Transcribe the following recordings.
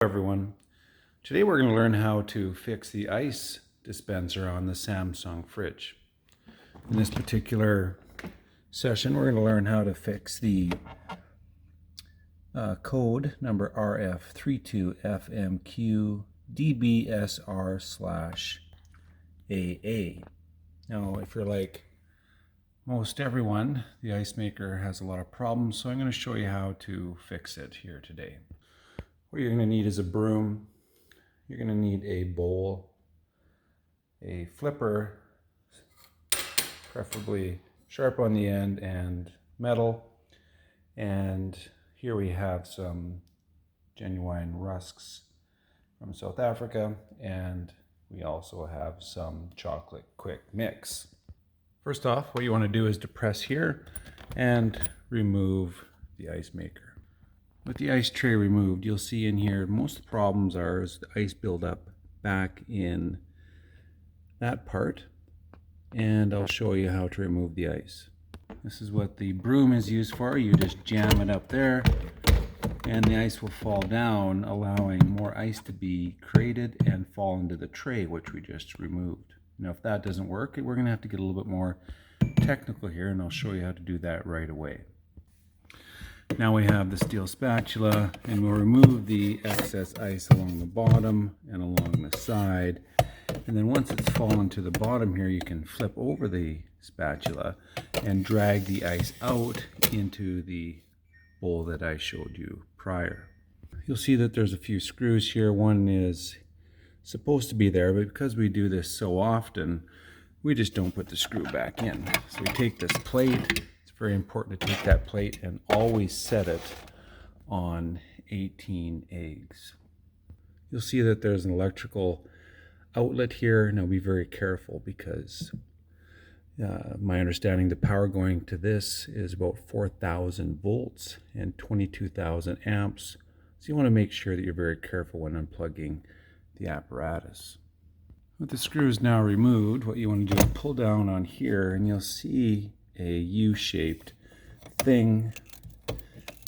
Everyone. Today we're going to learn how to fix the ice dispenser on the Samsung fridge. In this particular session, we're going to learn how to fix the code number RF32FMQ-DBSR/AA. Now, if you're like most everyone, the ice maker has a lot of problems, so I'm going to show you how to fix it here today. What you're going to need is a broom, you're going to need a bowl, a flipper, preferably sharp on the end and metal, and here we have some genuine rusks from South Africa, and we also have some chocolate quick mix. First off, what you want to do is depress here and remove the ice maker. With the ice tray removed, you'll see in here most of the problems are is the ice buildup back in that part, and I'll show you how to remove the ice. This is what the broom is used for. You just jam it up there and the ice will fall down, allowing more ice to be created and fall into the tray which we just removed. Now if that doesn't work, we're going to have to get a little bit more technical here, and I'll show you how to do that right away. Now we have the steel spatula, and we'll remove the excess ice along the bottom and along the side. And then once it's fallen to the bottom here, you can flip over the spatula and drag the ice out into the bowl that I showed you prior. You'll see that there's a few screws here. One is supposed to be there, but because we do this so often, we just don't put the screw back in. So we take this plate. Very important to take that plate and always set it on 18 eggs. You'll see that there's an electrical outlet here. Now be very careful because my understanding the power going to this is about 4,000 volts and 22,000 amps. So you want to make sure that you're very careful when unplugging the apparatus. With the screws now removed, what you want to do is pull down on here and you'll see a U-shaped thing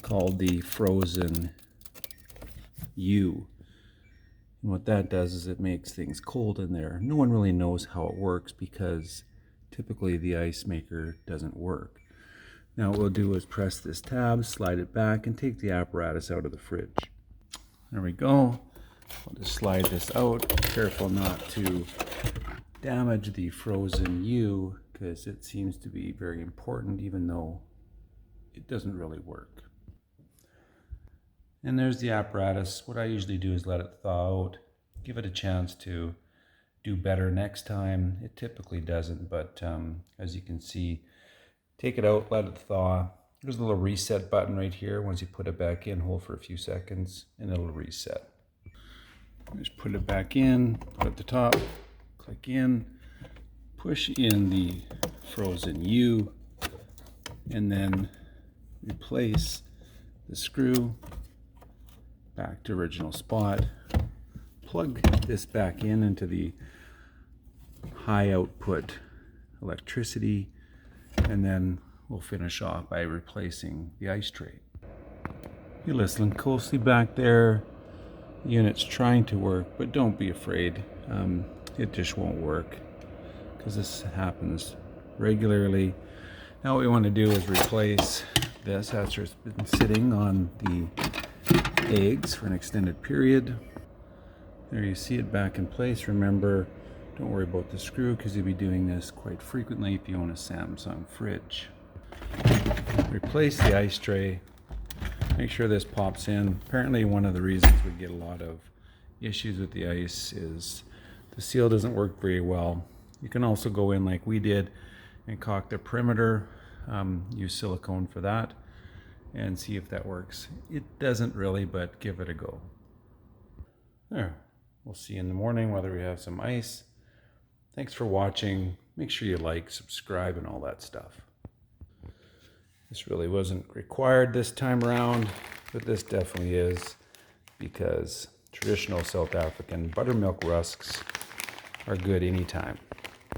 called the frozen U. And what that does is it makes things cold in there. No one really knows how it works because typically the ice maker doesn't work. Now what we'll do is press this tab, slide it back, and take the apparatus out of the fridge. There we go. I'll just slide this out. Careful not to damage the frozen U, because it seems to be very important even though it doesn't really work. And there's the apparatus. What I usually do is let it thaw out, give it a chance to do better next time. It typically doesn't, but as you can see, take it out, let it thaw. There's a little reset button right here. Once you put it back in, hold for a few seconds and it'll reset. Just put it back in, put it at the top, click in, push in the frozen U, and then replace the screw back to original spot. Plug this back in into the high output electricity, and then we'll finish off by replacing the ice tray. You listen closely back there. The unit's trying to work, but don't be afraid. It just won't work, because this happens regularly. Now what we want to do is replace this after it's been sitting on the eggs for an extended period. There you see it back in place. Remember, don't worry about the screw because you'll be doing this quite frequently if you own a Samsung fridge. Replace the ice tray. Make sure this pops in. Apparently one of the reasons we get a lot of issues with the ice is the seal doesn't work very well. You can also go in like we did and caulk the perimeter, use silicone for that, and see if that works. It doesn't really, but give it a go. There, we'll see in the morning whether we have some ice. Thanks for watching. Make sure you like, subscribe, and all that stuff. This really wasn't required this time around, but this definitely is, because traditional South African buttermilk rusks are good anytime.